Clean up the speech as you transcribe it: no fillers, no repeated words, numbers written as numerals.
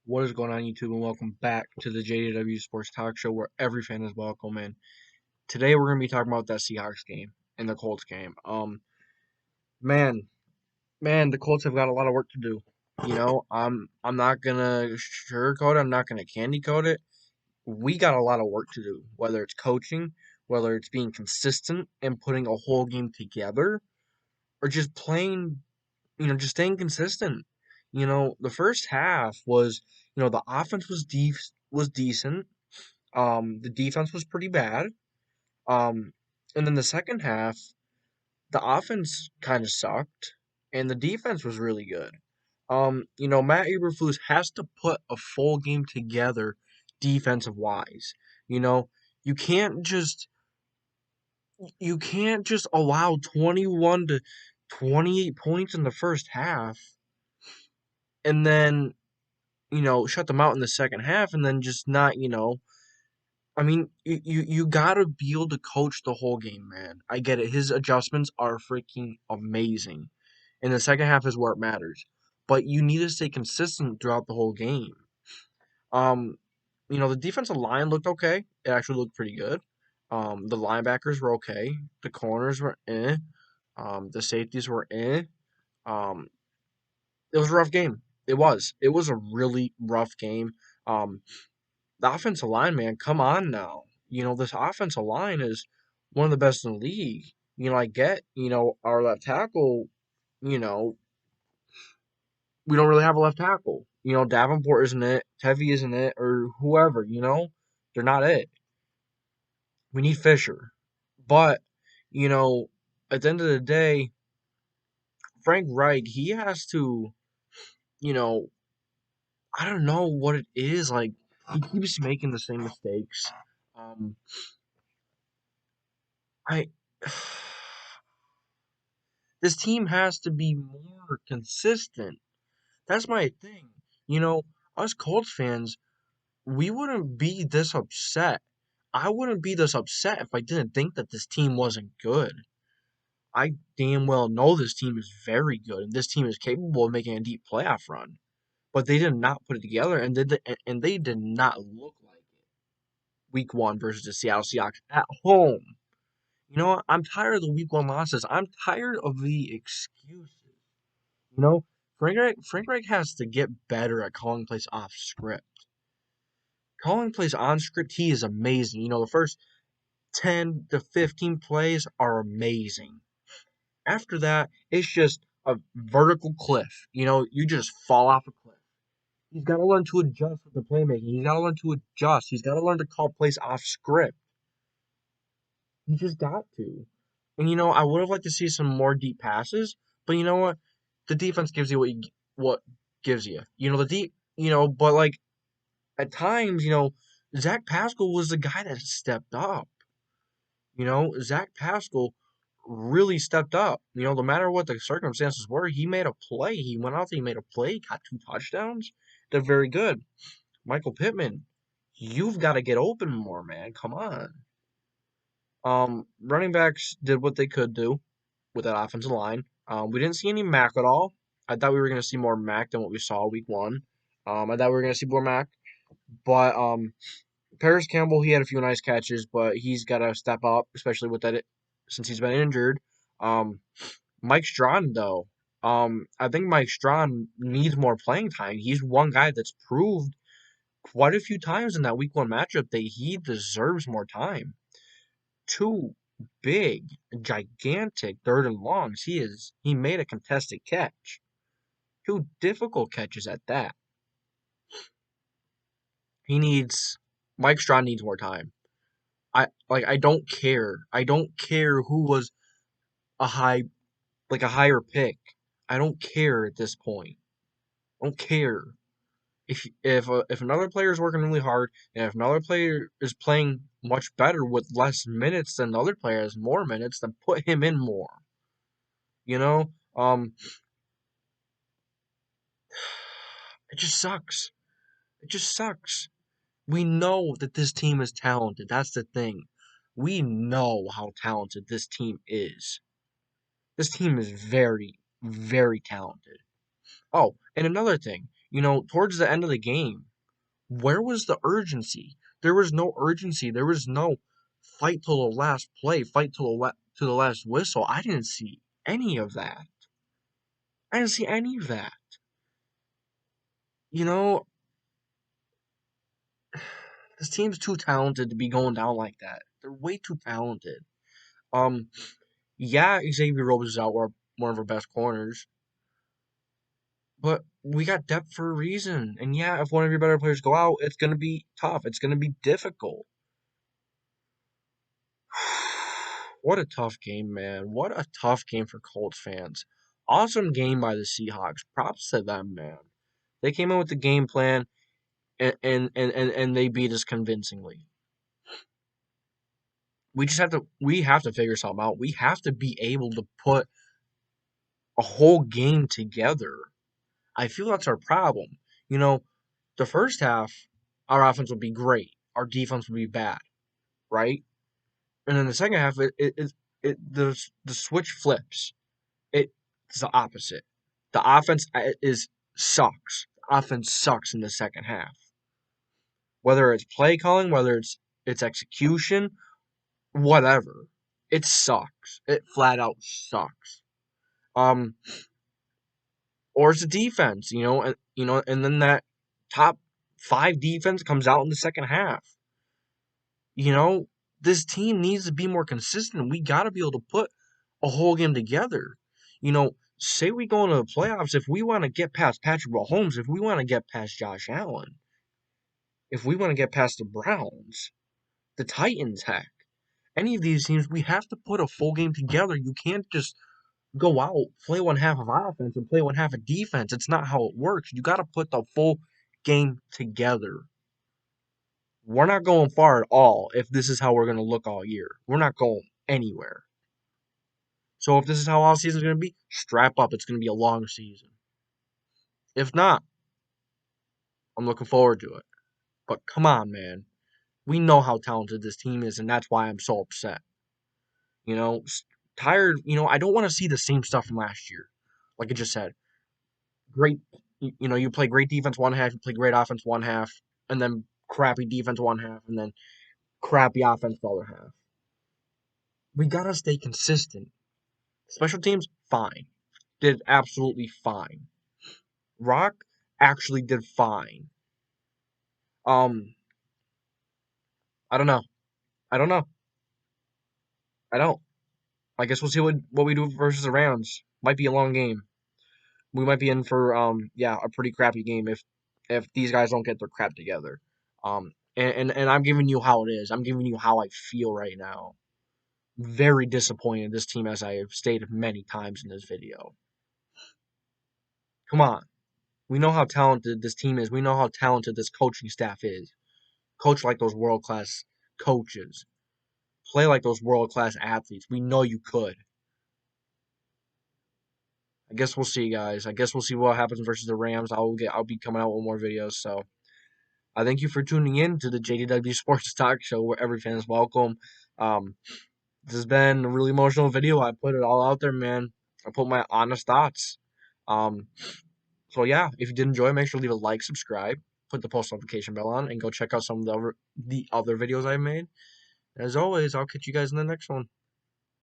What is going on, YouTube, and welcome back to the JDW Sports Talk Show, where every fan is welcome. And today we're going to be talking about that Seahawks game and the Colts game. Man, the Colts have got a lot of work to do. I'm not gonna sugarcoat it. I'm not gonna candy coat it. We got a lot of work to do. Whether it's coaching, whether it's being consistent and putting a whole game together, or just playing, just staying consistent. The first half was, the offense was decent. The defense was pretty bad. Um, and then the second half, the offense kind of sucked, and the defense was really good. Matt Eberflus has to put a full game together, defensive wise. You know, you can't just you can't just allow 21 to 28 points in the first half and then shut them out in the second half and then just not. I mean, you gotta be able to coach the whole game, man. I get it. His adjustments are freaking amazing. And the second half is where it matters. But you need to stay consistent throughout the whole game. Um, the defensive line looked okay. It actually looked pretty good. The linebackers were okay. The corners were eh. The safeties were eh. Um, it was a rough game. It was. It was a really rough game. Um, the offensive line, man, come on now. This offensive line is one of the best in the league. I get, our left tackle, you know, we don't really have a left tackle. Davenport isn't it, Tevy isn't it, or whoever, they're not it. We need Fisher. But, you know, at the end of the day, Frank Reich, he has to, you know, I don't know what it is. Like, he keeps making the same mistakes. Um, I This team has to be more consistent. That's my thing. You know, us Colts fans, we wouldn't be this upset. I wouldn't be this upset if I didn't think that this team wasn't good. I damn well know this team is very good, and this team is capable of making a deep playoff run. But they did not put it together, and they did not look like it. Week one versus the Seattle Seahawks at home. You know what? I'm tired of the week one losses. I'm tired of the excuses. You know, Frank Reich has to get better at calling plays off script. Calling plays on script, he is amazing. The first 10 to 15 plays are amazing. After that, it's just a vertical cliff. You just fall off a cliff. He's got to learn to adjust with the playmaking. He's got to learn to adjust. He's got to learn to call plays off script. He just got to. And I would have liked to see some more deep passes, but you know what? The defense gives you what gives you. The deep. But like at times, Zach Pascal was the guy that stepped up. Zach Pascal really stepped up. No matter what the circumstances were, he made a play. He went out there, he made a play, got 2 touchdowns. They're very good. Michael Pittman, you've got to get open more, man. Come on. Running backs did what they could do with that offensive line. We didn't see any Mac at all. I thought we were going to see more Mac than what we saw week one. I thought we were going to see more Mac, but Paris Campbell, he had a few nice catches, but he's got to step up, especially with that since he's been injured. Um, Mike Strawn, though, I think Mike Strawn needs more playing time. He's one guy that's proved quite a few times in that week one matchup that he deserves more time. Two big, gigantic third and longs. He made a contested catch. Two difficult catches at that. He needs Mike Strawn needs more time. I don't care. I don't care who was a a higher pick. I don't care at this point. I don't care. If another player is working really hard and if another player is playing much better with less minutes than the other player has more minutes, then put him in more. You know, um, it just sucks. It just sucks. We know that this team is talented. That's the thing. We know how talented this team is. This team is very, very talented. Oh, and another thing. towards the end of the game, where was the urgency? There was no urgency. There was no fight till the last play, fight to the last whistle. I didn't see any of that. I didn't see any of that. You know, this team's too talented to be going down like that. They're way too talented. Um, yeah, Xavier Rhodes is out, one of our best corners, but we got depth for a reason. And yeah, if one of your better players go out, it's gonna be tough. It's gonna be difficult. What a tough game, man. What a tough game for Colts fans. Awesome game by the Seahawks. Props to them, man. They came in with the game plan and they beat us convincingly. We have to figure something out. We have to be able to put a whole game together. I feel that's our problem. The first half, our offense would be great. Our defense would be bad, right? And then the second half, the switch flips. It's the opposite. The offense is sucks. The offense sucks in the second half. Whether it's play calling, whether it's execution, whatever, it sucks. It flat out sucks. Um, or it's the defense, and then that top five defense comes out in the second half. You know, this team needs to be more consistent. We got to be able to put a whole game together. Say we go into the playoffs, if we want to get past Patrick Mahomes, if we want to get past Josh Allen, if we want to get past the Browns, the Titans, heck, any of these teams, we have to put a full game together. You can't just go out, play one half of offense and play one half of defense. It's not how it works. You got to put the full game together. We're not going far at all if this is how we're going to look all year. We're not going anywhere. So if this is how all season is going to be, strap up. It's going to be a long season. If not, I'm looking forward to it. But come on, man. We know how talented this team is, and that's why I'm so upset. You know, tired. I don't want to see the same stuff from last year. Like I just said, great. You play great defense one half, you play great offense one half, and then crappy defense one half, and then crappy offense the other half. We gotta stay consistent. Special teams, fine. Did absolutely fine. Rock actually did fine. I don't know. I don't know. I don't. I guess we'll see what we do versus the Rams. Might be a long game. We might be in for a pretty crappy game if these guys don't get their crap together. And I'm giving you how it is. I'm giving you how I feel right now. Very disappointed in this team, as I have stated many times in this video. Come on. We know how talented this team is. We know how talented this coaching staff is. Coach like those world-class coaches. Play like those world-class athletes. We know you could. I guess we'll see, guys. I guess we'll see what happens versus the Rams. I'll be coming out with more videos. So I thank you for tuning in to the JDW Sports Talk Show, where every fan is welcome. This has been a really emotional video. I put it all out there, man. I put my honest thoughts. So yeah, if you did enjoy, make sure to leave a like, subscribe, put the post notification bell on, and go check out some of the other videos I made. As always, I'll catch you guys in the next one.